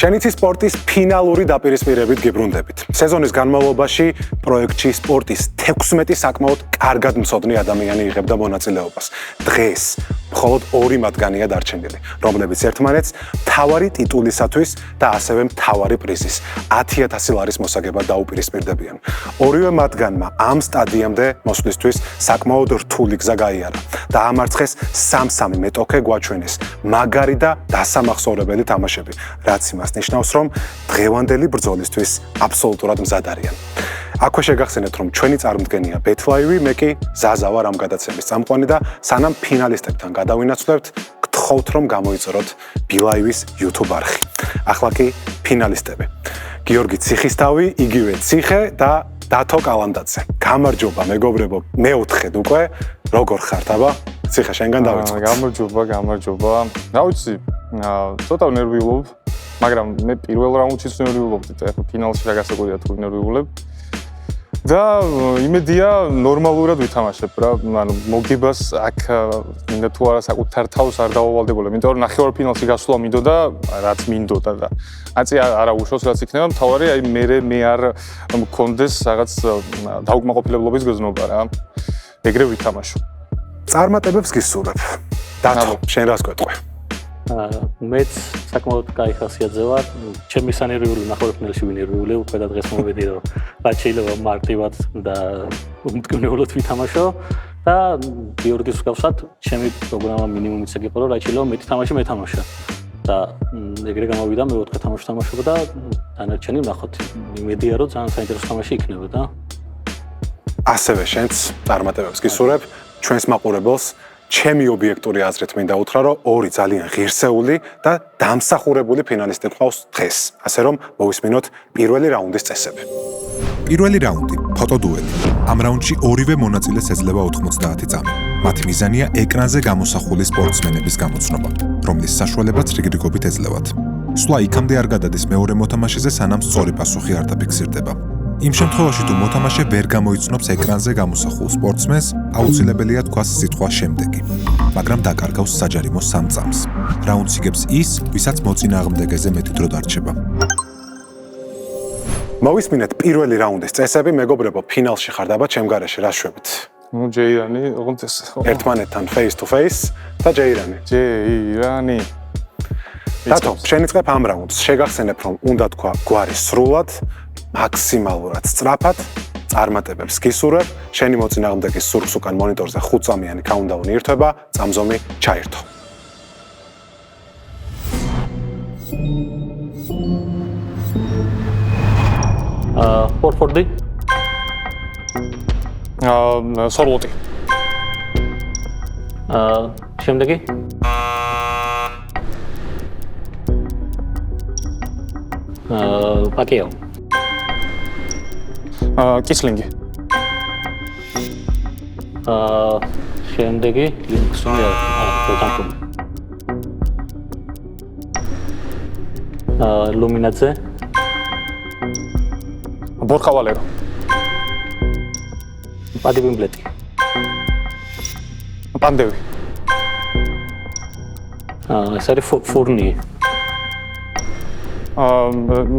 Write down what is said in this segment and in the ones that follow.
შენიცის სპორტის ფინალური დაპირისპირებით გიბრუნდებით. სეზონის განმავლობაში პროექტში სპორტის 16 საკმაოდ კარგად მცოდნე ადამიანი იღებდა მონაწილეობას. დღეს მხოლოდ 2 მათგანია დარჩენილი, რომლებიც ერთმანეთს მთავარი ტიტულისათვის და ასევე მთავარი პრიზის 10,000 ლარის მოსაგებად დაუპირისპირდებიან. ორივე მათგანმა ამ სტადიამდე მოსვლისთვის საკმაოდ რთული გზა გაიარა. დაამარცხეს 3-3 მეტოქე გვაჩვენეს მაგარი და დასამახსოვრებელი თამაშები, რაც იმას ნიშნავს, რომ დღევანდელი ბრძოლისთვის აბსოლუტურად მზად არიან. აქვე შეგახსენეთ, რომ ჩვენი წარმდგენია BetLive, მე კი ზაზა ვარ ამ გადაცემის წამყვანი და სანამ ფინალისტებთან გადავინაცვლებთ, გთხოვთ რომ გამოიწეროთ BeLive-ის YouTube არხი. ახლა კი ფინალისტები. გიორგი ციხისთავი, იგივე ციხე და დათო კალანდაძე. გამარჯობა მეგობრებო, მეოთხედ უკვე. როგორ ხართ, აბა? ციხე, შენგან დავიწყოთ. გამარჯობა. რა ვიცი, ცოტა ნერვიულობ, მაგრამ მე პირველ რაუნდში ნერვიულობდი და ახლა ფინალში რა გასაგებია თუ ნერვიულებ. და იმედია ნორმალურად ვითამაშებ რა, ანუ მოგებას აქ მინდა თუ არა საკუთარ თავს არ დავავალდებოდი, იმიტომ რომ ნახევარფინალში გასვლა მინდოდა, რაც მინდოდა და აწი არა უშავს რაც იქნება, მთავარი აი მე არ მქონდეს რაღაც დაუკმაყოფილებლობის გზნობა რა. ეგრე ვითამაშო. წარმატებებს გისურვებ. დათო, შენ რას გვეტყვი? მეც საკმაოდ კაი ხასიათზე ვარ. ჩემი სანერვიული ნახევარფინალში ვინერვიული, უკვე და დღეს მომედი რომ რაც შეიძლება მარტივად და უმტკივნეულოდ ვითამაშო და გიორგის მსგავსად ჩემი პროგრამა მინიმუმიც ეგ იყო, რომ რაც შეიძლება მეტი თამაში მეთამაშა. და ეგრე გამოვიდა მე 4 თამაში თამაშობ და დანარჩენი ვნახოთ. იმედია რომ ძალიან საინტერესო თამაში იქნება და ასევე შენც წარმატებებს გისურვებ. ჩვენს მაყურებელს ჩემი ობიექტური აზრით მინდა უთხრა, რომ 2 ძალიან ღირსეული და დამსახურებული ფინალისტი გვყავს დღეს. ასე რომ მოვისმინოთ პირველი რაუნდის წესები. პირველი რაუნდი, ფოტოდუელი. ამ რაუნდში ორივე მონაწილეს ეძლევა 90 წამი. მათი მიზანია ეკრანზე გამოსახული სპორტსმენების გამოცნობა, რომლის საშუალებაც რიგრიგობით ეძლევათ. სვლა იქამდე არ გადადის მეორე მოთამაშეზე, სანამ სწორი პასუხი არ დაფიქსირდება. იმ შემთხვევაში თუ მოთამაშე ვერ გამოიცნობს ეკრანზე გამოსახულ სპორტსმენს, აუცილებელია თქვას სიტყვა შემდეგი, მაგრამ დაკარგავს საჯარიმო 3 წამს. რაუნდს იგებს ის, ვისაც მოწინააღმდეგეზე მეტი დრო დარჩება. მოვისმინეთ პირველი რაუნდის წესები, მეგობრებო, ფინალში ხარ და ჩემ გარეშე რა შვებით? ჯეირანი, ოღონდ ეს ერთმანეთთან face to face და ჯეირანი. ჯეირანი. დათო, შენიწყებ ამ რაუნდს. შეგახსენებ, რომ უნდა თქვა გვარი სრულად, მაქსიმალურად სწრაფად, წარმატებებს გისურვებ. შენი მოწინააღმდეგის სურს უკან მონიტორზე 5 წამიანი countdown ირთვება, წამზომი ჩაირთო. Forfordi. სორლოტი. შემდეგი. პაკეო. კისლინგი. შემდეგი ლინქსონი პროტამპული. ლუმინაძე. ბორკავალერო. პადიბიმბლეტი. პანდევი. ეს არის ფურნი.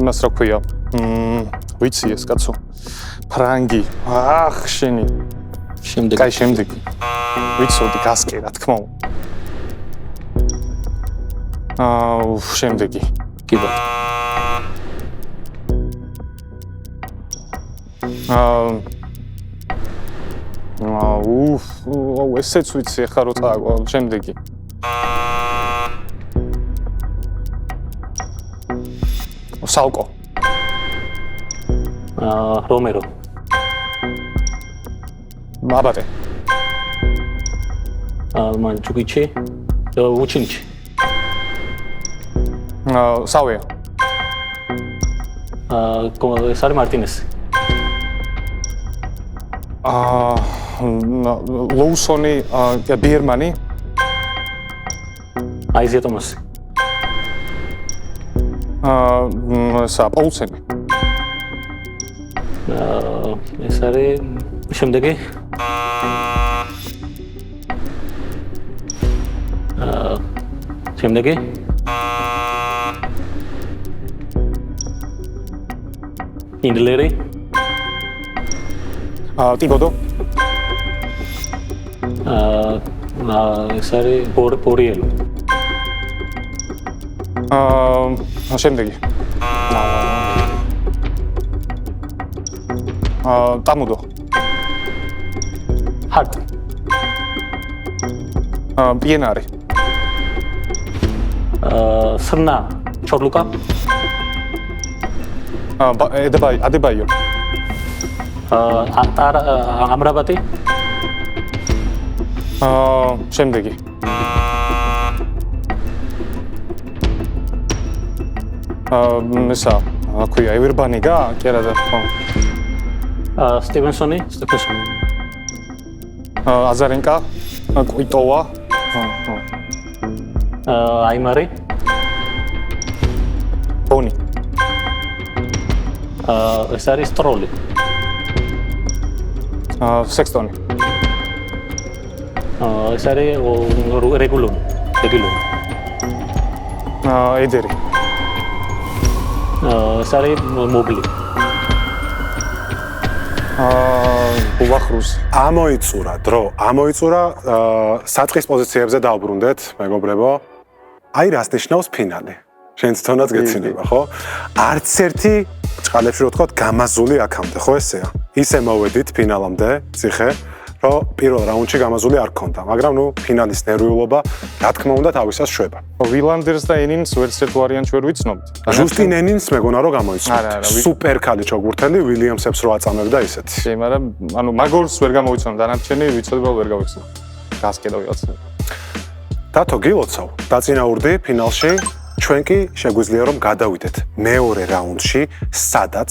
მას რა ქვია? ვიცი ეს კაცო. ფრანგი. ახ შენი. შემდეგი. კაი შემდეგი. ვიცოდი გასკე რა თქმა უნდა. შემდეგი. კიბა. ესეც ვიცი ახლა რო წააგო შემდეგი. სალკო. რომერო. აბატე. მანჯუკიჩი. უჩინიჩი. სავია. ეს არის მარტინესი. ლოუსონი, ბიერმანი. აიზია ტომასი. პაულსენი. ეს არის შემდეგი. შემდეგი. ინდლერი, ტიბოდო, ეს არის პორიელი. შემდეგი. ტამუდო. ჰარტი. პიენარი. სრნა, ჩორლუკა. ადებაიო. ამრაბატი. შემდეგი. ესა, აქვია ევერბანიგა, კი არა და ხო. სტივენსონი. აზარენკა, კვიტოვა. აიმარი. ბონი. ეს არის სტროლი. სექსტონი. ეს არის რეგულონი. ედერი. ეს არის მობლი. ბუვახრუს. ამოიწურა დრო, საწყის პოზიციებზე დაუბრუნდეთ, მეგობრებო. აი რას ნიშნავს ფინალი. შენც თონაც გეცინება, ხო? არც ერთი წყალებში რო თქვა გამაზული აქამდე, ხო ესეა? ისე მოვედით ფინალამდე, ციხე, რომ პირველ რაუნდში გამაზული არ ქონდა, მაგრამ ნუ ფინალის ნერვიულობა, რა თქმა უნდა, თავისას შვება. ვილანდერს და ენინს ვერც ერთ ვარიანტს ვერ ვიცნობთ. ჟუსტინ ენინს მეგონა რომ გამოიცნოთ. არა, სუპერ ქალი ჩოგურთელი, ვილიამსებს რო აწამებდა ისეთი. კი, მაგრამ ანუ მაგორს ვერ გამოიცნობ, დანარჩენი ვიცოდება ვერ გავიცნობ. გასკედა ვიღაცა. დათო გილოცავ, დაწინაურდი ფინალში, ჩვენ კი შეგვიძლია რომ გადავიდეთ მეორე რაუნდში, სადაც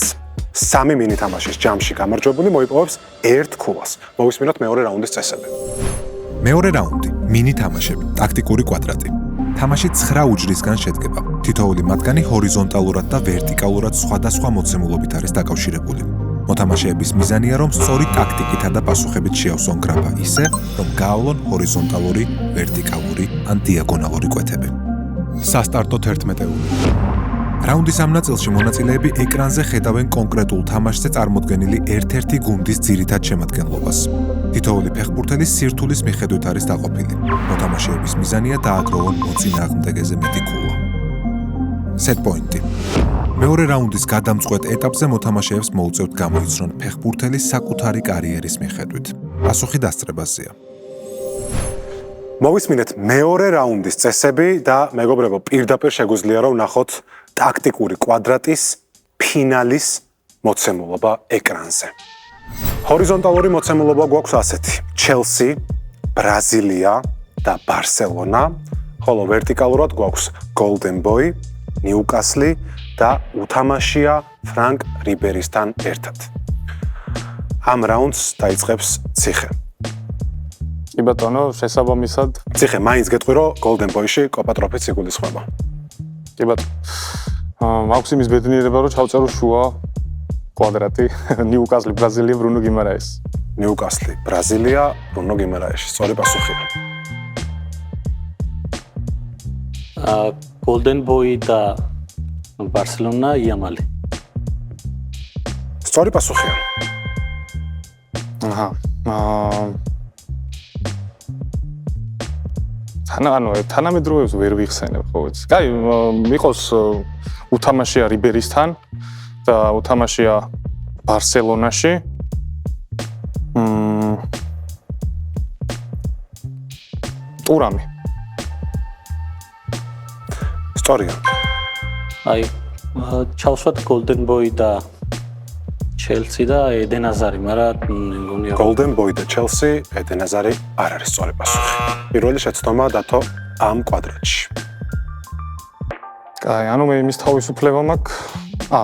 3 მინი თამაშის ჯამში გამარჯვებული მოიპოვებს 1 ქულას. მოვისმინოთ მეორე რაუნდის წესები. მეორე რაუნდი, მინი თამაშები, ტაქტიკური კვადრატი. თამაში 9 უჯრისგან შედგება. თითოეული მათგანი ჰორიზონტალურად და ვერტიკალურად სხვადასხვა მოცემულობით არის დაკავშირებული. მოთამაშეების მიზანია რომ სწორი ტაქტიკითა და პასუხებით შეავსონ გრაფა ისე, რომ გაავლონ ჰორიზონტალური, ვერტიკალური ან დიაგონალური კვეთები. სასტარტო 11-ეული. რაუნდის ამ ნაწილში მონაწილეები ეკრანზე ხედავენ კონკრეტულ თამაშზე წარმოდგენილი ერთ-ერთი გუნდის ძირითად შემადგენლობას. თითოეული ფეხბურთელი სირთულის მიხედვით არის დაყოფილი. მოთამაშეების მიზანია დააგროვონ მოწინააღმდეგეზე მეტი ქულა. set point-ი. მეორე რაუნდის გადამწყვეტ ეტაპზე მოთამაშეებს მოუწევთ გამოიცნონ ფეხბურთელის საკუთარი კარიერის მიხედვით. პასუხი დასწრებაზეა. მოვისმინეთ მეორე რაუნდის წესები და მეგობრებო, პირდაპირ შეგვიძლია რომ ვნახოთ ტაქტიკური კვადრატის ფინალის მოცემულობა ეკრანზე. ჰორიზონტალური მოცემულობა გვაქვს ასეთი: ჩელსი, ბრაზილია და ბარსელონა, ხოლო ვერტიკალურად გვაქვს გოლდენ ბოი, ნიუკასლი და უთამაშია ფრანკ რიბერისთან ერთად. ამ რაუნდს დაიწყებს ციხე. კი ბატონო, შესაბამისად. ციხე, მაინც გეტყვი რომ გოლდენ ბოიში კოპა ტროფიც იგულისხმება. კი ბატონო. მაქვს იმის ბედნიერება რომ ჩავწერო შუა კვადრატი ნიუკასლი ბრაზილია ბრუნო გიმარაეს. ნიუკასლი ბრაზილია ბრუნო გიმარაეში. სწორი პასუხია. გოლდენ ბოი და ბარსელონა იამალი. სწორი პასუხია. აჰა. თანამედროვეებს ვერ ვიხსენებ ხო ვიცი. კაი, მიყოს უთამაშია რიბერისთან და უთამაშია ბარსელონაში. ტურამი. სწორია. აი, ჩავსვათ გოლდენ ბოი და ჩელსი და ედენ აზარი, მაგრამ მგონია გოლდენ ბოი და ჩელსი, ედენ აზარი არ არის სწორი პასუხი. პირველი შეცდომა დათო ამ კვადრატში. კაი, ანუ მე იმის თავისუფლება მაქვს.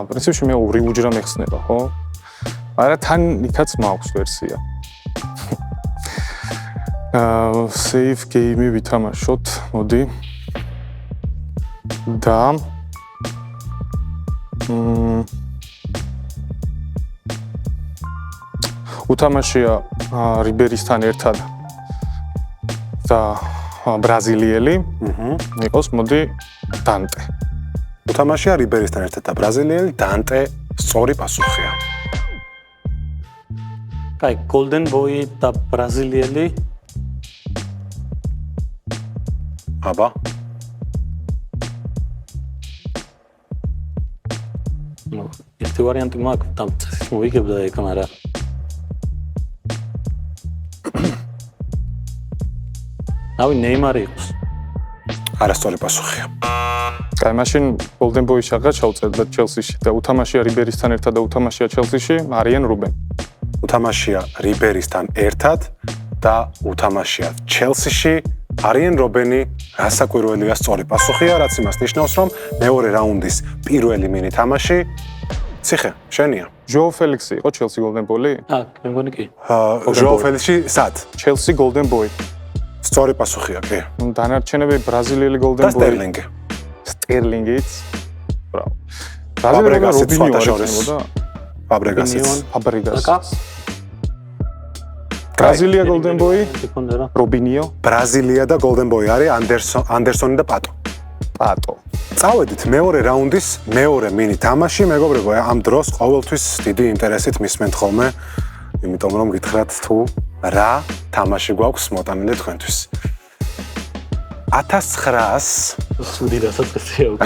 პრინციპში მე ორი უჯრა მეხსნება, ხო? არა, თან იქაც მაქვს ვერსია. save game ვითამაშოთ, მოდი. და უთამაშია რიბერისთან ერთად და ბრაზილიელი. იყოს, მოდი, დანტე. უთამაშია რიბერისთან ერთად და ბრაზილიელი დანტე სწორი პასუხია. კაი, Golden Boy და ბრაზილიელი აბა, ну, ერთი ვარიანტი მაქვს, დამწეს მოიგებდა ეგ, მაგრამ ნავი ნეიმარი იყოს. არასწორი პასუხია. კაი, მაშინ Golden Boy შაღა ჩავწერდა ჩელსიში და უთამაშია რიბერისთან ერთად და უთამაშია ჩელსიში, არიან რუბენ. უთამაშია რიბერისთან ერთად და უთამაშია ჩელსიში, არიან რობენი, გასაკვირველია სწორი პასუხია, რაც იმას ნიშნავს, რომ მეორე რაუნდის პირველი მინი თამაში ციხე, შენია. ჯოუ ფელიქსი იყო ჩელსი Golden Boy-ი? მე მგონი კი. ჟოუ ფელიქსი სად? ჩელსი Golden Boy. სწორი პასუხია, კი. დანარჩენები ბრაზილიელი Golden და Boy. სტერლინგი. სტერლინგიც. ბრავო. ფაბრეგასიც რობინიო სხვათა არ შორის. ექნებოდა? ფაბრეგასიც. ფაბრეგას. აკა? ბრაზილია Golden Boy, იქონდა რა. რობინიო, ბრაზილია და Golden Boy არის ანდერსონი და პატო. პატო. წავედით მეორე რაუნდის მეორე მინი თამაში, მეგობრებო, ამ დროს ყოველთვის დიდი ინტერესით მისმენთ ხოლმე, იმიტომ რომ გითხრათ თუ რა თამაში გვაქვს მოტანილი თქვენთვის. 1900 სუდი დასაწყისია უკვე.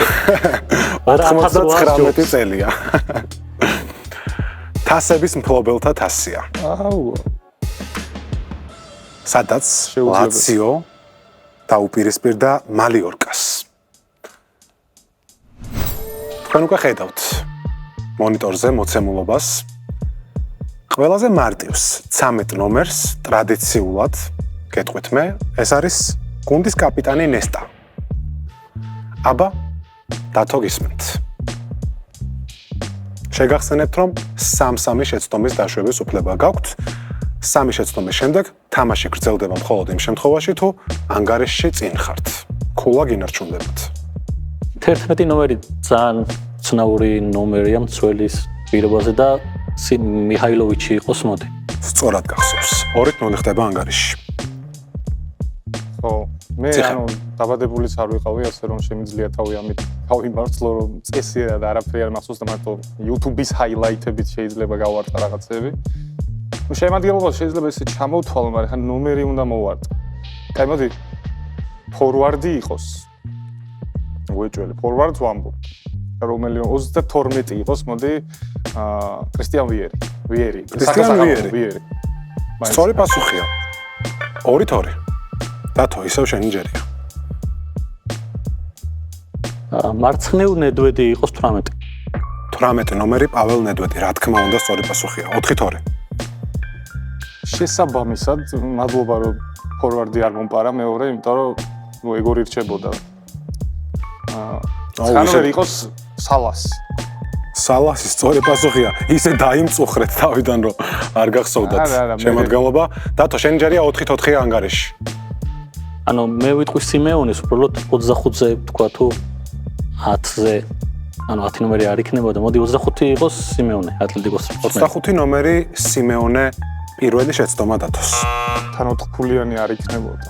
99 წელია. თასების მფლობელთა თასია. აუ. სადაც შეუძლებელი. ლაციო დაუპირისპირდა მალიორკას. თქვენ უკვე ხედავთ მონიტორზე მოცემულობას. ყველაზე მარტივს 13 ნომერს ტრადიციულად გეტყვით მე, ეს არის გუნდის კაპიტანი ნესტა. აბა, დათო გისმენთ. შეგახსენებთ, რომ 3-3 შეცდომის დაშვების უფლება გაქვთ. 3 შეცდომის შემდეგ თამაში გრძელდება მხოლოდ იმ შემთხვევაში, თუ ანგარიშში წინ ხართ. ქულა გინარჩუნდებათ. 11 ნომერი ძალიან ცნაური ნომერია მცველის პირობაზე და მიხაილოვიჩი იყოს მოდი. სწორად გახსოვს. 2-0 ხდება ანგარიშში. ხო, მე ციხე. ანუ დაბადებულიც არ ვიყავი, ასე რომ შემიძლია თავი ამით გავიმართლო, რომ წესია და არაფერი არ მახსოვს და მარტო YouTube-ის ჰაილაითებით შეიძლება გავარტყა რაღაცები. ნუ შემადგენლობაში შეიძლება ესე ჩამოვთვალო, მაგრამ ხან ნომერი უნდა მოვარტყა. კაი, მოდი. ფორვარდი იყოს. უეჭველი, ფორვარდს ვამბობ. რომელიც 32 იყოს, მოდი, კრისტიან ვიერი. ვიერი. კრისტიან ვიერი. ვიერი. სწორი პასუხია. 2-2. დათო, ისევ შენი ჯერია. მარცხნივ ნედვედი იყოს 18. 18 ნომერი პაվել ნედვედი, რა თქმა უნდა, სწორი პასუხია. 4-2. შესაბამისად, მადლობა რომ ფორვარდი არ მომპარა მეორე, იმიტომ რომ ნუ ეგორი რჩებოდა. ხანოვერი იყოს სალასი. სალასი სწორი პასუხია. ისე დაიმწუხრეთ თავიდან რომ არ გახსოვდათ შემოდგომობა. დათო, შენი ჯერია 4-4 ანგარიში. ანუ მე ვიტყვი სიმეონეს, უბრალოდ 25-ზე თქვა თუ 10-ზე, ანუ 10 ნომერი არ იქნება და მოდი 25 იყოს სიმეონე, ატლეტიკოს. 25 ნომერი სიმეონე პირველი შეცდომა დათოს. თან 4 ფულიანი არ იქნებოდა.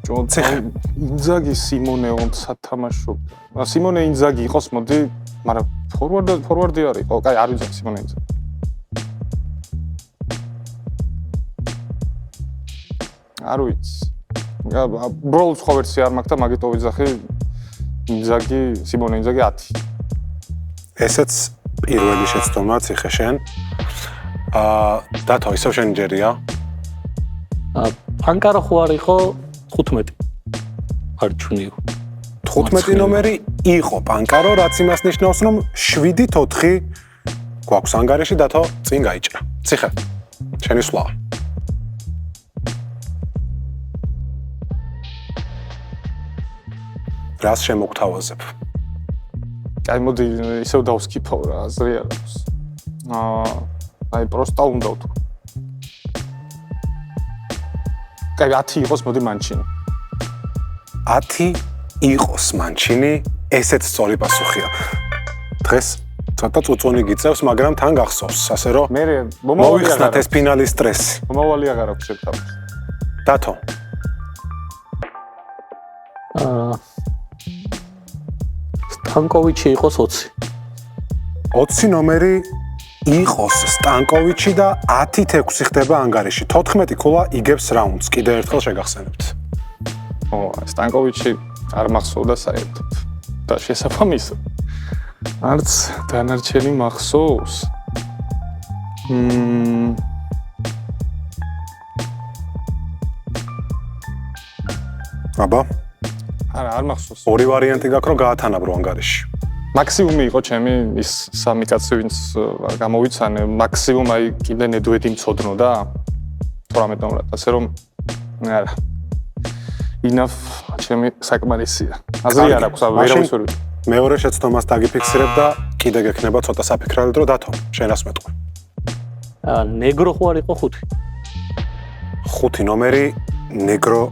ციხე. ინზაგი სიმონე ონც სათამაშობდა. სიმონე ინზაგი იყოს, მოდი, მაგრამ ფორვარდი არ იყო. კაი, არ ვიცი სიმონე ინზაგი. არ ვიცი. ბროლს ხო ვერსია არ მაქვს და მაგიტო ვიძახი ინზაგი, სიმონე ინზაგი 10. ესეც პირველი შეცდომა ციხე შენ. დათო, ისევ შენი ჯერია. პანკარო ხო არ იყო 15. არ ჩუნიო. 15 ნომერი იყო პანკარო, რაც იმას ნიშნავს, რომ 7-4 გვაქვს ანგარიში, დათო წინ გაიჭრა. ციხე, შენი სვლა. რას შემოგთავაზებ? კაი, მოდი ისევ დავსკიფო რა, აზრი არ აქვს. აი, პროსტა უნდა ვთქვა. კაი, 10 იყოს, მოდი მანჩინი. 10 იყოს მანჩინი, ესეც სწორი პასუხია. დღეს ცოტა წუწუნი გიწევს, მაგრამ თან გახსოვს, ასე რომ მე მომავალი მოიხსნათ ეს ფინალის სტრესი. მომავალი აღარ აქვს შევთავაზ. დათო, სტანკოვიჩი იყოს 20. 20 ნომერი იყოს სტანკოვიჩი და 10-6 ხდება ანგარიში. 14 ქულა იგებს რაუნდს. კიდე ერთხელ შეგახსენებთ. სტანკოვიჩი არ მახსოვდა საერთოდ. და შესაბამისად არც დანარჩენი მახსოვს. აბა, არ მახსოვს. ორი ვარიანტი გაქვს რომ გაათანაბრო ანგარიში. მაქსიმუმი იყო ჩემი ის სამი კაცი ვინც გამოვიცანე, მაქსიმუმ აი კიდე ნედვედი მწოდნოდა 18 ნომრად, ასე რომ არა. enough ჩემი საკმარისია. აზრი არ აქვს, ვერავის ვერ ვიტყვი. მეორე შეცდომას დაგიფიქსირებ და კიდე გექნება ცოტა საფიქრალი დრო დათო, შენას მეტყვი. ნეგრო ხო არ იყო 5? 5 ნომერი ნეგრო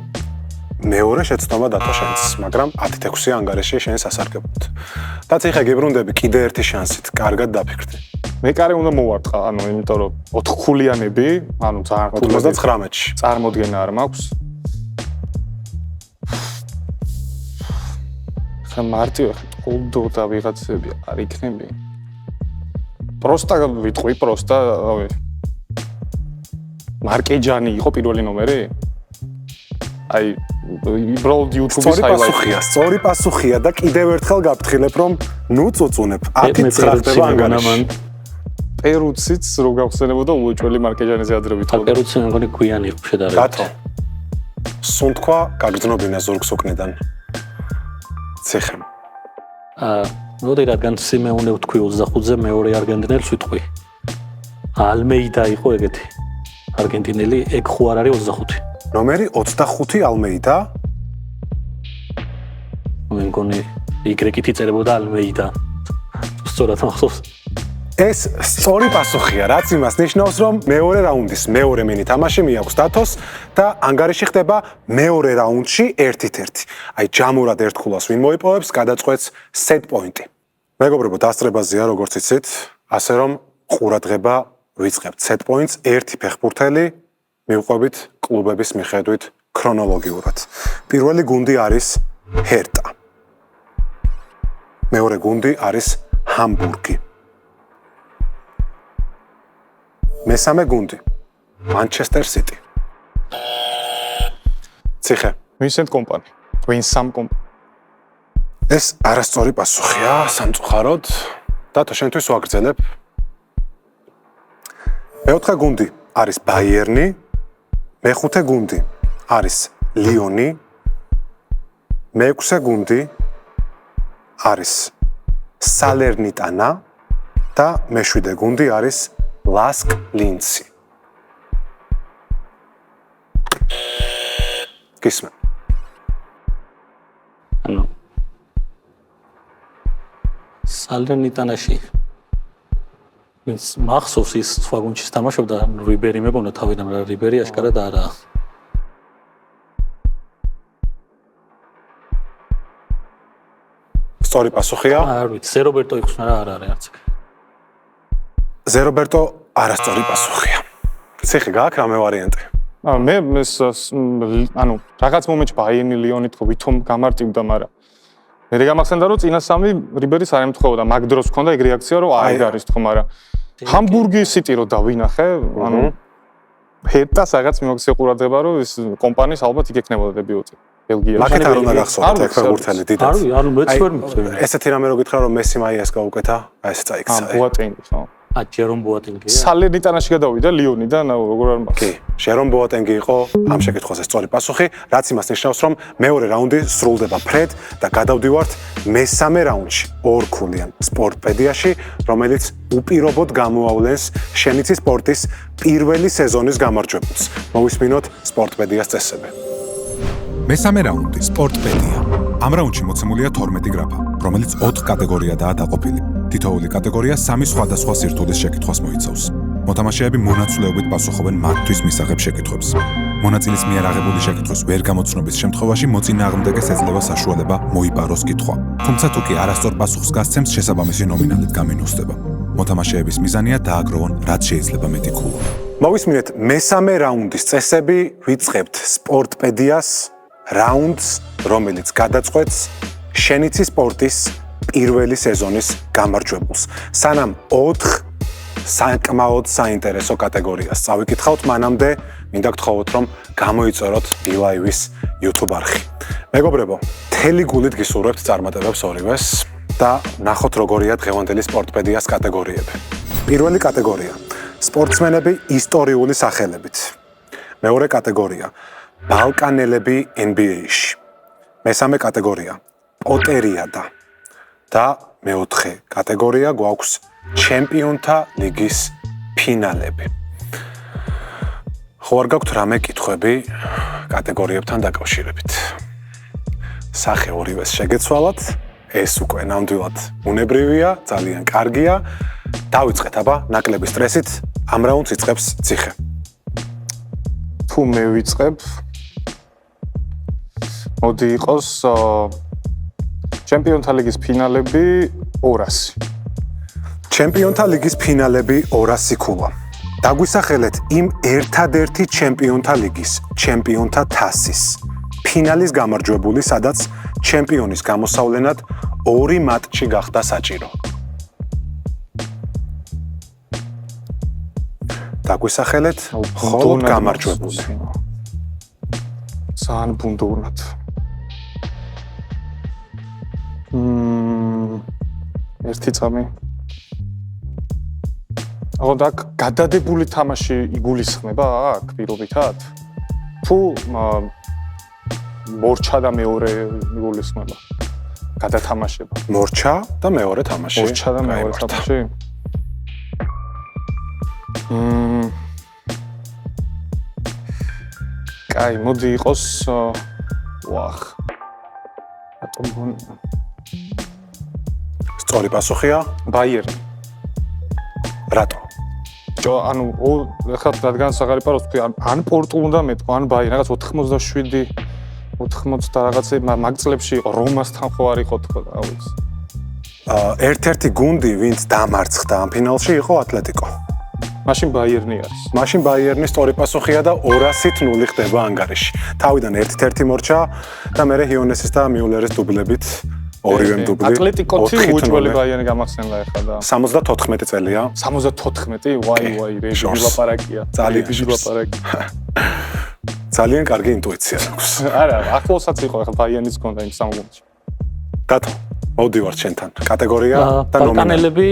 მეორე შეცდომა დათო შენს, მაგრამ 10-6 ანგარიში შენ სასარგებლოდ. და ციხე გიბრუნდები კიდე ერთი შანსით, კარგად დაფიქრდი. მეკარე უნდა მოვარტყა, ანუ იმიტომ რომ 4 ქულიანები, ანუ ძალიან 99-ში. წარმოდგენა არ მაქვს. ხა მარტივ ყოლდო და ვიღაცები არ იქნები. პროსტა ვიტყვი, პროსტა, რავი. მარკეჯანი იყო პირველი ნომერი? აი, უბრალოდ YouTube-ის highlight-ია. სწორი პასუხია და კიდევ ერთხელ გაფრთხილებ, რომ ნუ წუწუნებ. 10-9 ხდება ანგარიში. პერუციც რო გავხსენებოდა უეჭველი მარკეჯანიზე ადრე ვიტყოდი. პერუცი მგონი გვიანი იყო შედარებით. დათო. სუნთქვა გაგრძნობინა ზურგს უკნიდან. ციხე. მოდი რადგან სიმეონე ვთქვი 25-ზე მეორე არგენტინელს ვიტყვი. ალმეიდა იყო ეგეთი. არგენტინელი ეგ ხო არ არის 25. ნომერი 25 ალმეიდა. მე მგონი Y-ით იწერებოდა ალმეიდა. სწორად მახსოვს. ეს სწორი პასუხია, რაც იმას ნიშნავს, რომ მეორე რაუნდის მეორე მინი თამაში მიაქვს დათოს და ანგარიში ხდება მეორე რაუნდში 1-1. აი ჯამურად ერთ ქულას ვინ მოიპოვებს, გადაწყვეტს set point-ი. მეგობრებო, დასწრებაზეა, როგორც იცით, ასე რომ ყურადღება ვიწყებთ set points, ერთი ფეხბურთელი მივყვებით კლუბების მიხედვით ქრონოლოგიურად. პირველი გუნდი არის ჰერტა. მეორე გუნდი არის ჰამბურგი. მესამე გუნდი მანჩესტერ სიტი. ციხე. ვინსენტ კომპანი. ვინსამ კომპანი. ეს არასწორი პასუხია სამწუხაროდ. დათო შენთვის ვაგრძელებ. მეოთხე გუნდი არის ბაიერნი. მეხუთე გუნდი არის ლიონი. მეექვსე გუნდი არის სალერნიტანა და მეშვიდე გუნდი არის ლასკ ლინცი. გისმენ. ანუ სალერნიტანაში ის მახსოვს ის სხვა გუნდში თამაშობდა, რიბერი მეგონა თავიდან, მაგრამ რიბერი აშკარად არაა. სწორი პასუხია. არ ვიცი, ზერობერტო იყოს, მაგრამ არ არის არც. ზერობერტო არასწორი პასუხია. ციხე გააქვს რამე ვარიანტი? მე ანუ რაღაც მომენტში ბაიერნი ლიონი თქო ვითომ გამარტივდა, მაგრამ მე გამახსენდა რომ წინა სამი რიბერის არ ემთხოვდა, მაგ დროს მქონდა ეგ რეაქცია რომ აი არის თქო, მაგრამ ჰამბურგი სიტი რო დავინახე, ანუ ჰეტას რაღაც მიმოქცია ყურადღება რომ ეს კომპანიის ალბათ იქ ექნებოდა დებიუტი. ბელგიაში. მაგით არ უნდა გახსოვდეთ ეგ ფეხბურთელი დიდად. არ მეც ვერ მიწევი. ესეთი რამე რო გითხრა რომ მესი მაიას გაუკეთა, აი ეს წაიქცა. ბოატენგი ხო? ჯერომ ბოატენგია. სალერნიტანაში გადავიდა ლიონი და როგორ არ მახსოვს. კი, ჟერომ ბოატენგი იყო ამ შეკითხვაზე სწორი პასუხი, რაც იმას ნიშნავს, რომ მეორე რაუნდი სრულდება ფრედ და გადავდივართ მესამე რაუნდში, ორქულიან სპორტპედიაში, რომელიც უპირობოდ გამოავლენს შენიცის სპორტის პირველი სეზონის გამარჯვებულს. მოვისმინოთ სპორტპედიას წესები. მესამე რაუნდი სპორტპედია. ამ რაუნდში მოცემულია 12 გრაფა, რომელიც 4 კატეგორიადაა დაყოფილი. თითოეული კატეგორია 3 სხვადასხვა სირთულის შეკითხვას მოიცავს. მოთამაშეები მონაცვლეობით პასუხობენ მათთვის მისაღებ შეკითხვებს. მონაწილის მიერ აღებული შეკითხვის ვერ გამოცნობის შემთხვევაში მოწინააღმდეგეს ეძლევა საშუალება მოიპაროს კითხვა. თუმცა თუ კი არასწორ პასუხს გასცემს, შესაბამისი ნომინალით გამინუსდება. მოთამაშეების მიზანია დააგროვონ რაც შეიძლება მეტი ქულა. მოვისმინეთ მესამე რაუნდის წესები, ვიწყებთ სპორტპედიას რაუნდს, რომელიც გადაწყვეტს შენიცის სპორტის პირველი სეზონის გამარჯვებულს. სანამ 4 საკმაოდ საინტერესო კატეგორიას წავიკითხავთ, მანამდე მინდა გთხოვოთ, რომ გამოიწეროთ ბილაივის YouTube არხი. მეგობრებო, მთელი გულით გისურვებთ წარმატებებს ორივეს და ნახოთ როგორია დღევანდელი სპორტპედიას კატეგორიები. პირველი კატეგორია: სპორტსმენები ისტორიული სახელებით. მეორე კატეგორია: ბალკანელები NBA-ში. მესამე კატეგორია: პოტერიადა. და მეოთხე კატეგორია გვაქვს ჩემპიონთა ლიგის ფინალები. ხო არ გაქვთ რამე კითხვები კატეგორიებთან დაკავშირებით? სახე ორივეს შეგეცვალათ, ეს უკვე ნამდვილად უნებრივია, ძალიან კარგია. დავიწყეთ, აბა, ნაკლები სტრესით, ამ რაუნდს იწყებს ციხე. თუ მე ვიწყებ, მოდი იყოს ჩემპიონთა ლიგის ფინალები 200. ჩემპიონთა ლიგის ფინალები 200 ქულა. დაგვისახელეთ იმ ერთადერთი ჩემპიონთა ლიგის, ჩემპიონთა თასის ფინალის გამარჯვებული, სადაც ჩემპიონის გამოსავლენად 2 მატჩი გახდა საჭირო. დაგვისახელეთ მხოლოდ გამარჯვებული. ძალიან ბუნდოვნად. ერთი წამი. აღარ და გადადებული თამაში იგულისხმება აქ პირობითად? თუ მორჩა და მეორე იგულისხმება? გადათამაშება. მორჩა და მეორე თამაში. მორჩა და მეორე თამაში? კაი, მოდი იყოს ვახ. ატომ სწორი პასუხია ბაიერნი. რატო? ანუ ახლა რადგან საღარიპაროს თქვი, ან პორტუ უნდა მეთქვა, ან ბაიერნი, რაღაც 87 80 და რაღაცე მაგ წლებში იყო, რომასთან ხო არ იყო თქო, რა ვიცი. ერთ-ერთი გუნდი, ვინც დამარცხდა ამ ფინალში, იყო ატლეტიკო. მაშინ ბაიერნი არის. მაშინ ბაიერნის სწორი პასუხია და 200-0 ხდება ანგარიში. თავიდან 1-1 მორჩა და მერე ჰიონესის და მიულერის დუბლებით ორივემ დუბლი. ატლეტიკოთი უჭველი ბაიერნი გამახსენდა ახლა და 74 წელია. 74, ვაი, რეჟი ლაპარაკია. ძალიან რეჟი ლაპარაკი. ძალიან კარგი ინტუიცია აქვს. არა, ახლოსაც იყო ახლა ბაიერნის გონდა იმ სამგუნდში. დათო, მოვდივართ შენთან. კატეგორია და ნომინალი. ბალკანელები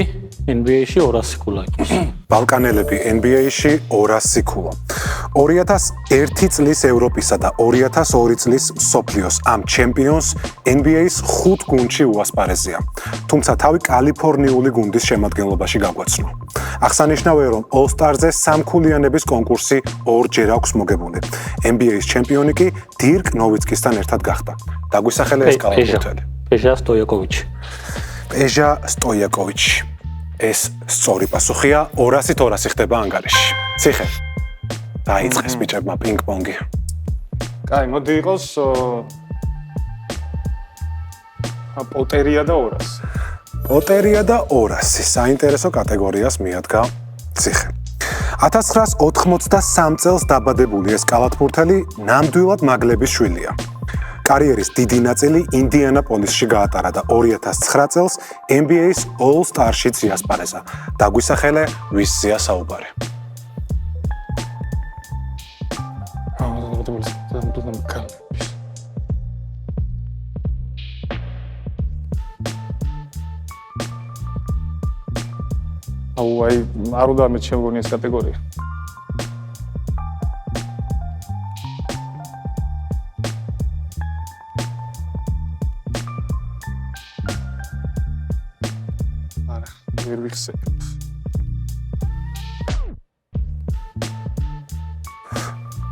NBA-ში 200 ქულა იყოს. ბალკანელები NBA-ში 200 ქულა. 2001 წლის ევროპისა და 2002 წლის მსოფლიოს ამ ჩემპიონს NBA-ის 5 გუნდში უასპარეზია. თუმცა თავი კალიფორნიული გუნდის შემადგენლობაში გაგვაცნო. აღსანიშნავია, რომ All-Stars-ზე სამქულიანების კონკურსი 2-ჯერ აქვს მოგებული. NBA-ის ჩემპიონი კი დირკ ნოვიცკისთან ერთად გახდა. დაგვისახელე ეს კალათბურთელი. პეჟა სტოიაკოვიჩი. პეჟა სტოიაკოვიჩი. ეს სწორი პასუხია, 200-200 ხდება ანგარიში. ციხე. დაიწყეს ბიჭებმა პინგ-პონგი. კაი, მოდი იყოს პოტერია და 200. პოტერია და 200 საინტერესო კატეგორიას მიადგა ციხე. 1983 წელს დაბადებული ეს კალათბურთელი ნამდვილად მაგლების შვილია. კარიერის დიდი ნაწილი ინდიანაპოლისში გაატარა და 2009 წელს NBA-ის All-Star-შიც იასპარეზა. დაგვისახელე ვისზეა საუბარი. აი, არ უნდა მეჩემგონი ეს კატეგორია. ვერ ვიხსენებ.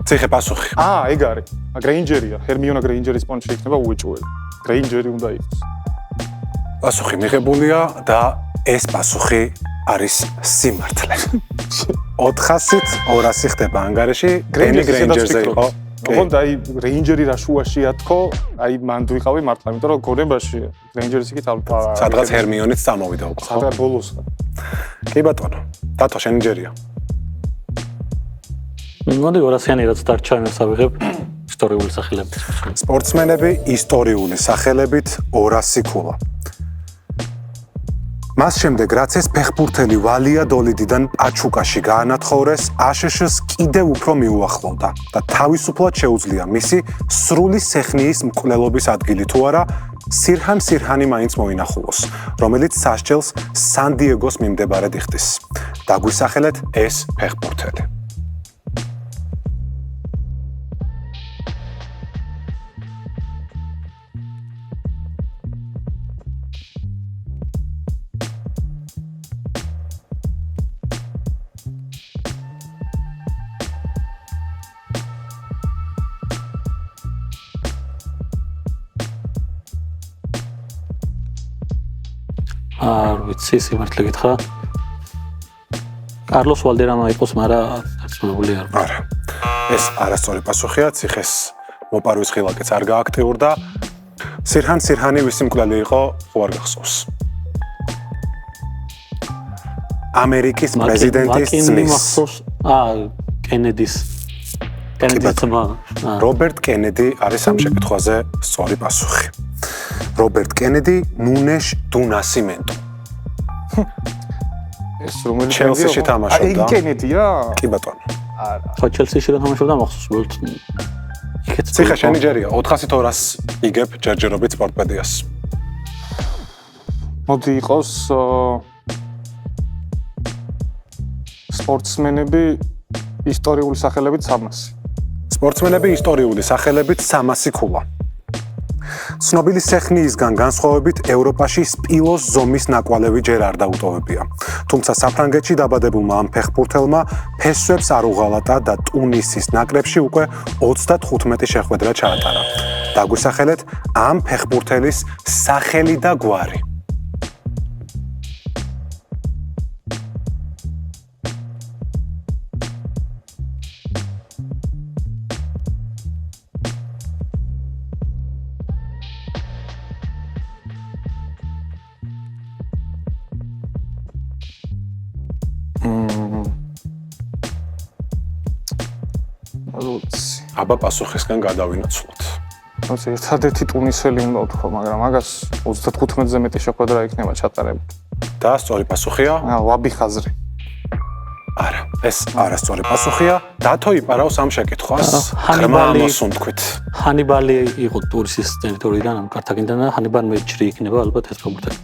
ციხე პასუხი. ეგ არის. გრეინჯერია, ჰერმიონა გრეინჯერის პონჩი იქნება უეჭველი. გრეინჯერი უნდა იყოს. პასუხი მიღებულია და ეს პასუხი არის სიმართლე. 400-ით 200 ხდება ანგარიში, გრეინჯერზე იყო. ოღონდ აი რეინჯერი რა შუაშია თქო, აი მან ვიყავი მართლა, იმიტომ რომ გონებაში რეინჯერის იქით სადღაც ჰერმიონიც წამოვიდა უკვე. სადღაც ბოლოს. კი ბატონო, დათო შენი ჯერია. მოდი 200-იანი რაც დარჩა იმას ავიღებ ისტორიული სახელებით. სპორტსმენები ისტორიული სახელებით 200 ქულა. მას შემდეგ, რაც ეს ფეხბურთელი ვალიადოლიდიდან პაჩუკაში გაანათხოვრეს, აშშ-ს კიდევ უფრო მიუახლოვდა და თავისუფლად შეუძლია მისი სრული სეხნიის მკვლელობის ადგილი თუ არა, სირჰან სირჰანი მაინც მოინახულოს, რომელიც სასჯელს სან-დიეგოს მიმდებარედ იხდის. დაგვისახელეთ ეს ფეხბურთელი. ვიცი, სიმართლე გითხრა. კარლოს ვალდერამა იყოს, მაგრამ ცნობილი არ. არა. ეს არასწორი პასუხია, ციხეს მოპარვის ხილაკიც არ გააქტიურდა. სირჰან სირჰანი ვისი მკვლელი იყო, ხო არ გახსოვს. ამერიკის პრეზიდენტის ძმის. კენედის ძმა. რობერტ კენედი არის ამ შეკითხვაზე სწორი პასუხი. რობერტ კენედი ნუნეშ დუ ნასიმენტო. ეს რომელი ჩელსიში თამაშობდა. კენედია? კი ბატონო. არა. ხო ჩელსიში რა თამაშობდა მახსოვს ბოლოს. ციხე შენი ჯერია 400-200 იგებ ჯერჯერობით სპორტპედიას. მოდი იყოს სპორტსმენები ისტორიული სახელებით 300. სპორტსმენები ისტორიული სახელებით 300 ქულა. ცნობილი სეხნიისგან განსხვავებით ევროპაში სპილოს ზომის ნაკვალევი ჯერ არ დაუტოვებია. თუმცა საფრანგეთში დაბადებულმა ამ ფეხბურთელმა ფესვებს არ უღალატა და ტუნისის ნაკრებში უკვე 35 შეხვედრა ჩაატარა. დაგვისახელეთ ამ ფეხბურთელის სახელი და გვარი. აბა პასუხისგან გადავინაცვლოთ. ერთადერთი ტუნისელი უნდა ვთქვა, მაგრამ მაგას 35-ზე მეტი შეხვედრა იქნება ჩატარებული. და სწორი პასუხია? ვაბი ხაზრი. არა, ეს არასწორი პასუხია. დათო იპარავს ამ შეკითხვას. ღრმა მოსუნთქვით. ჰანიბალი იყო ტურისის ტერიტორიიდან, ამ კართაგენიდან და ჰანიბალ მეჯბრი იქნება ალბათ ეს ფეხბურთელი.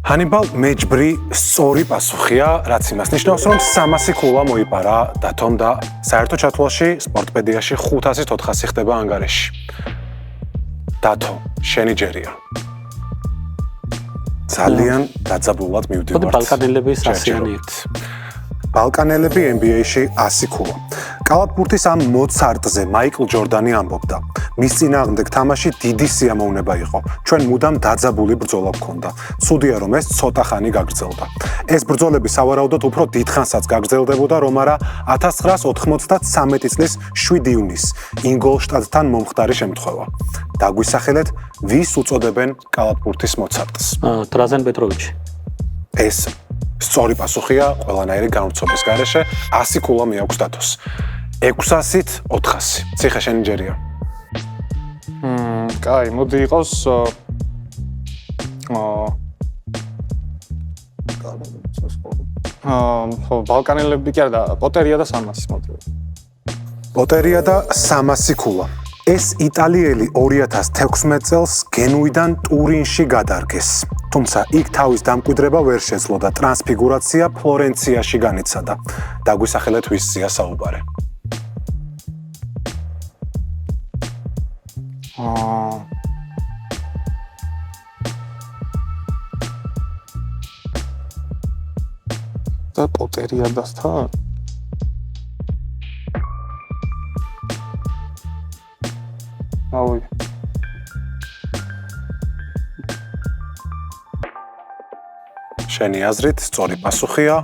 ჰანიბალ მეჯბრი სწორი პასუხია, რაც იმას ნიშნავს, რომ 300 ქულა მოიპარა დათომ და საერთო ჩათვლაში სპორტპედიაში 500-400 ხდება ანგარიში. დათო, შენი ჯერია. ძალიან დაძაბულად მივდივართ. ბალკანელების 100-იანი იქ. ბალკანელები NBA-ში 100 ქულა. კალათბურთის ამ მოცარტზე მაიკლ ჯორდანი ამბობდა: მის წინააღმდეგ თამაში დიდი სიამოვნება იყო. ჩვენ მუდამ დაძაბული ბრძოლა გქონდა. ცუდია რომ ეს ცოტა ხანი გაგრძელდა. ეს ბრძოლები სავარაუდოდ უფრო დიდხანსაც გაგრძელდებოდა, რომ არა 1993 წლის 7 ივნისს ინგოლშტადტთან მომხდარი შემთხვევა. დაგვისახელეთ, ვის უწოდებენ კალათბურთის მოცარტს? დრაზენ პეტროვიჩი. ეს სწორი პასუხია ყველანაირი განვრცობის გარეშე 100 ქულა მეაქვს დათოს. 600-ით 400. ციხე შენი ჯერია. კაი, მოდი იყოს ბალკანელები კი არა და პოტერია და 300 მოდი. პოტერია და 300 ქულა. ეს იტალიელი 2016 წელს გენუიდან ტურინში გადარგეს. თუმცა იქ თავის დამკვიდრება ვერ შეძლო და ტრანსფიგურაცია ფლორენციაში განიცადა. დაგვისახელეთ ვისია საუბარი. და პოტერია დასთან? ავი. შენი აზრით სწორი პასუხია?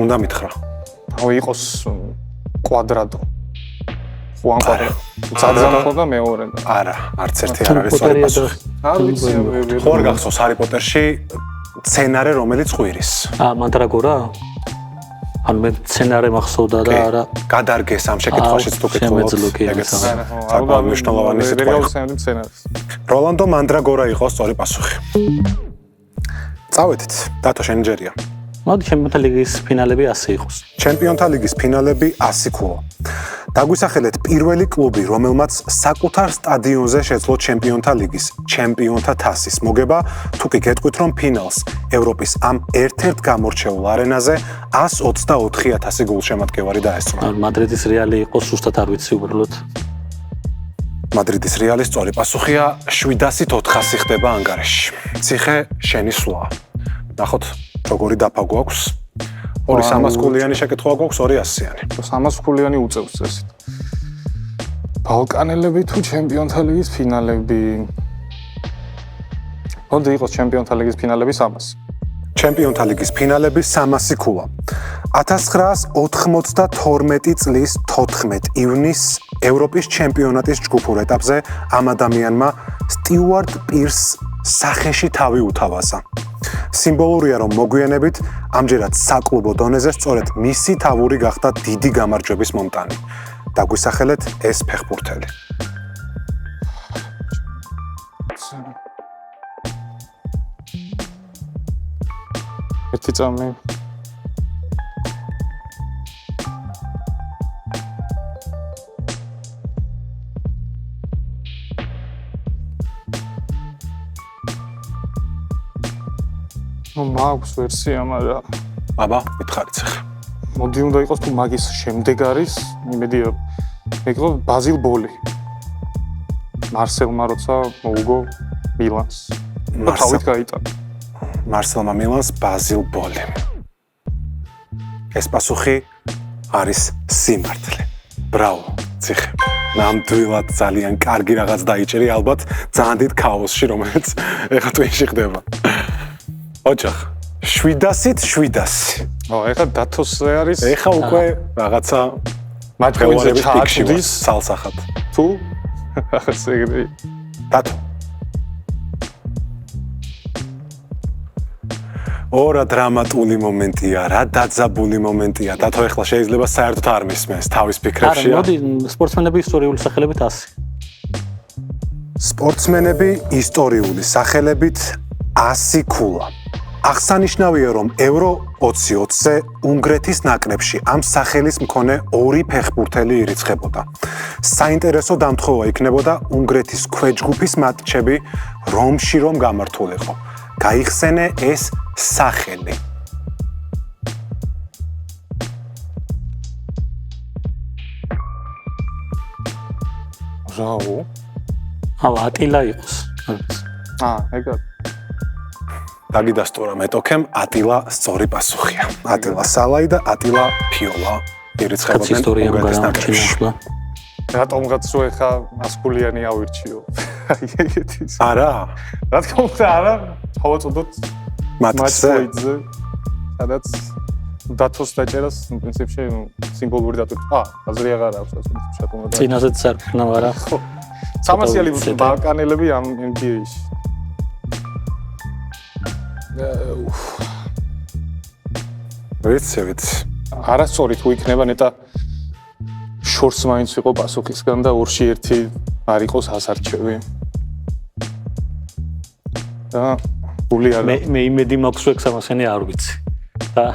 უნდა მითხრა. ავი იყოს კვადრატო. ხუან კვადრატო. ძაძამხო და მეორე. არა, არც ერთი არ არის სწორი პასუხი. არ ვიცი, ხო არ გახსოვს ჰარი პოტერში სცენარე რომელიც ყვირის? მანდრაგორა? ან მე სცენარი მახსოვდა და არა გადარგეს ამ შეკითხვაშიც თუ გითხულობთ ეგეც საკმაოდ მნიშვნელოვანი სიტყვა იყო. როლანდო მანდრაგორა იყო სწორი პასუხი. წავედით, დათო შენი ჯერია. მოდი ჩემპიონთა ლიგის ფინალები 100 იყოს. ჩემპიონთა ლიგის ფინალები 100 ქულა. დაგვისახელეთ პირველი კლუბი, რომელმაც საკუთარ სტადიონზე შეძლო ჩემპიონთა ლიგის, ჩემპიონთა თასის მოგება, თუ კი გეტყვით, რომ ფინალს ევროპის ამ ერთ-ერთ გამორჩეულ არენაზე 124,000 გულშემატკივარი დაესწრო. მადრიდის რეალი იყო, სუსტად არ ვიცი უბრალოდ. მადრიდის რეალის სწორი პასუხია 700-400 ხდება ანგარეში. ციხე შენი სვლა. ნახოთ, როგორი დაფა გვაქვს. 200 ქულიანი შეკითხვა გვაქვს 200-იანი. 300 ქულიანი უწევს წესით. ბალკანელები თუ ჩემპიონთა ლიგის ფინალები? მოდი იყოს ჩემპიონთა ლიგის ფინალები 300. ჩემპიონთა ლიგის ფინალები 300 ქულა. 1992 წლის 14 ივნისს ევროპის ჩემპიონატის ჯგუფურ ეტაპზე ამ ადამიანმა სტიუარტ პირს სახეში თავი უთავაზა. სიმბოლურია, რომ მოგვიანებით ამჯერად საკლუბო დონეზე სწორედ მისი თავური გახდა დიდი გამარჯვების მომტანი. დაგვისახელეთ ეს ფეხბურთელი. ერთი წამი. მაქვს ვერსია, მაგრამ აბა, მითხარით ახლა. მოდი უნდა იყოს თუ მაგის შემდეგ არის, იმედია მეკლა ბაზილ ბოლი. მარსელმა როცა მოუგო მილანს. თავით გაიტანა. მარსელმა მილანს ბაზილ ბოლი. ეს პასუხი არის სიმართლე. ბრავო, ციხე. ნამდვილად ძალიან კარგი რაღაც დაიჭერი, ალბათ ძალიან დიდ ქაოსში, რომელიც ეხლა ტვინში ხდება. ოჯახ 700-ით 700. ეხლა დათოსზე არის. ეხლა უკვე რაღაცა მაჩვენზე ჩააჩდის სალსახად. თუ ახაც ეგრე. დათო. ორა დრამატული მომენტია, რა დაძაბული მომენტია. დათო ეხლა შეიძლება საერთოდ არ მისმენს თავის ფიქრებშია. არა, მოდი სპორტსმენები ისტორიული სახელებით 100. სპორტსმენები ისტორიული სახელებით 100 ქულა. აღსანიშნავია, რომ ევრო 2020-ზე უნგრეთის ნაკრებში ამ სახელის მქონე ორი ფეხბურთელი ირიცხებოდა. საინტერესო დამთხოვა იქნებოდა უნგრეთის ქვეჯგუფის მატჩები რომში რომ გამართულიყო. გაიხსენე ეს სახელი. რაო? ატილა იყოს. ეგა დაგიდასტურა მეტოქემ ატილა სწორი პასუხია. ატილა სალაი და ატილა ფიოლა ირიცხებოდნენ უნგრეთის ნაკრებში. რატომღაც რო ეხა მასკულიანი ავირჩიო. ეგეთის. არა. რა თქმა უნდა არა, თავაწოდოთ მატჩზე. სადაც დათოს დაჭერას პრინციპში სიმბოლური დატვირთვა. აზრი აღარ აქვს ასე შეკუმოდა. წინაზეც არ ქნა, არა. 300-იანი ბალკანელები ამ NBA-ში. ვიცით. არასწორი თუ იქნება ნეტა შორს მაინც იყო პასუხისგან და 2-1 არ იყოს ასარჩევი. და გული არა. მე იმედი მაქვს რომ ექსამასენი არ ვიცი. და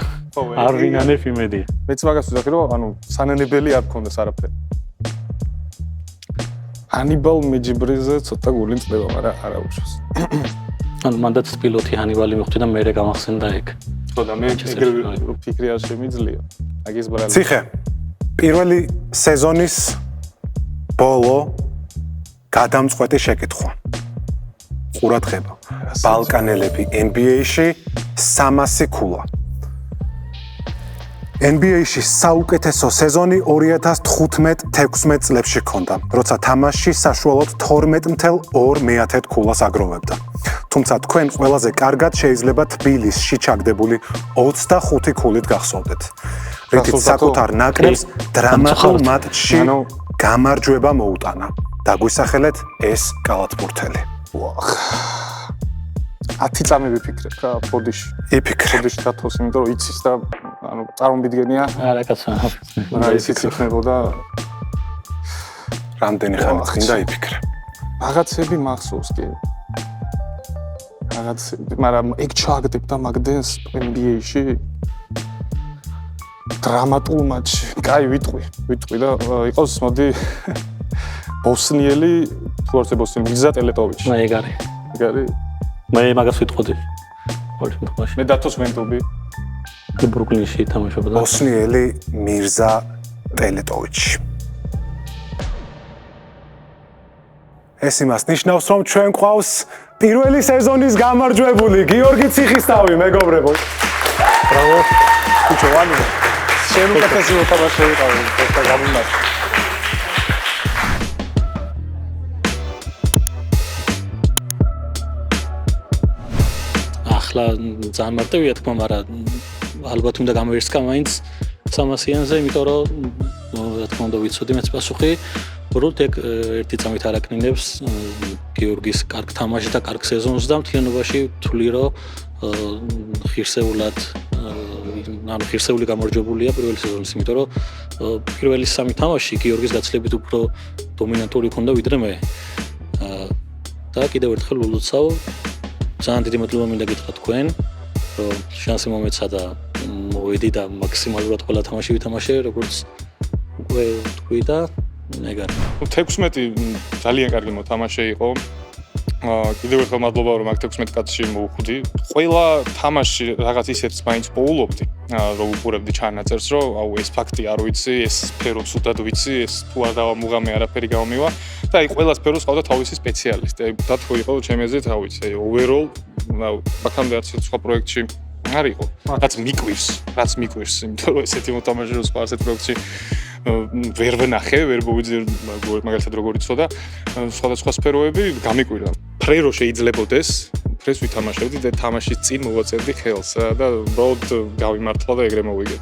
არ ვინანებ იმედია. მეც მაგას ვიზახი რომ ანუ სანენებელი არ გქონდეს არაფერი. ჰანიბალ მეჯიბრიზე ცოტა გული წდება, მაგრამ არა უშავს. ანუ მანდაც პილოტი ჰანიბალი მოხდი და მე გამახსენდა ეგ. ხო და მე ეგრე ფიქრი არ შემიძლია. აგის ბრალი. ციხე. პირველი სეზონის ბოლო გადამწყვეტი შეკითხვა. ყურადღება. ბალკანელები NBA-ში 300 ქულა. NBA-ში საუკეთესო სეზონი 2015-16 წლებში ჰქონდა, როცა თამაშში საშუალოდ 12.2 ქულას აგროვებდა. თუმცა თქვენ ყველაზე კარგად შეიძლება თბილისში ჩაგდებული 25 ქულით გახსოვდეთ. რითიც საკუთარ ნაკრებს დრამატულ მატჩში გამარჯვება მოუტანა. დაგვისახელეთ ეს კალათბურთელი. 10 წამი ვიფიქრებ რა ბოდიში. იფიქრე. ბოდიში დათოს, იმიტომ რომ იცის და ანუ წარმომიდგენია არა კაცო. რა ისიც იქნებოდა რამდენი ხანი წინ დაიფიქრე. რაღაცები მახსოვს კი. რაღაცები, მაგრამ ეგ ჩააგდებდა მაგდენს NBA-ში დრამატულ მატჩში. კაი, ვიტყვი და იყოს მოდი ბოსნიელი, თუ არ ვიცი ბოსნიელი, მირზა ტელეტოვიჩი. ეგ არის. მე მაგას ვიტყოდი. ორი შემთხვევაში. მე დათოს ვენტობი. ბრუკლინში თამაშობდა. ბოსნიელი მირზა ტელეტოვიჩი. ეს იმას ნიშნავს, რომ ჩვენ გვყავს პირველი სეზონის გამარჯვებული გიორგი ციხისთავი, მეგობრებო. ბრავო. ბიჭო, ვანო. შენ უკეთესი მოთამაშე იყავი, და გამიმართ. ახლა ძალიან მარტივია თქმა, მაგრამ ალბათ უნდა გამოირსკა მაინც 300-იანზე, იმიტომ რომ რა თქმა უნდა ვიცოდი მეც პასუხი. უბრალოდ ეგ ერთი წამით არაკნინებს გიორგის კარგ თამაშს და კარგ სეზონს და მთლიანობაში ვთვლი რომ ღირსეულად ანუ ღირსეული გამარჯვებულია პირველი სეზონის, იმიტომ რომ პირველი 3 თამაში გიორგის გაცილებით უფრო დომინანტური ქონდა ვიდრე მე. და კიდევ ერთხელ ულოცავ ძალიან დიდი მადლობა მინდა გითხრა თქვენ, რომ შანსი მომეცა და მოვედი და მაქსიმალურად ყველა თამაში ვითამაშე, როგორც უკვე თქვი და ეგარი. 16 ძალიან კარგი მოთამაშე იყო. კიდევ ერთხელ მადლობა რომ აქ 16 კაცში მოვხვდი. ყველა თამაში რაღაც ისეთს მაინც პოულობდი, რომ უყურებდი ჩანაწერს, რომ აუ ეს ფაქტი არ ვიცი, ეს სფერო ცუდად ვიცი, ეს თუ არ დავამუღამე არაფერი გამომივა და აი ყველა სფეროს ყავდა თავისი სპეციალისტი. აი დათო იყო ჩემი აზრით, რა ვიცი, აი overall, აუ აქამდე არც სხვა პროექტში არ იყო. რაც მიკვირს, იმიტომ რომ ესეთი მოთამაშე რო სხვა ასეთ პროექტში ვერ ვნახე, ვერ მოვიძიე მაგალითად როგორ იცოდა სხვადასხვა სფეროები გამიკვირდა. ფრერო შეიძლებოდეს, ფრეს ვითამაშებდი და თამაშის წინ მოვაწერდი ხელს და უბრალოდ გავიმართლა და ეგრე მოვიგე.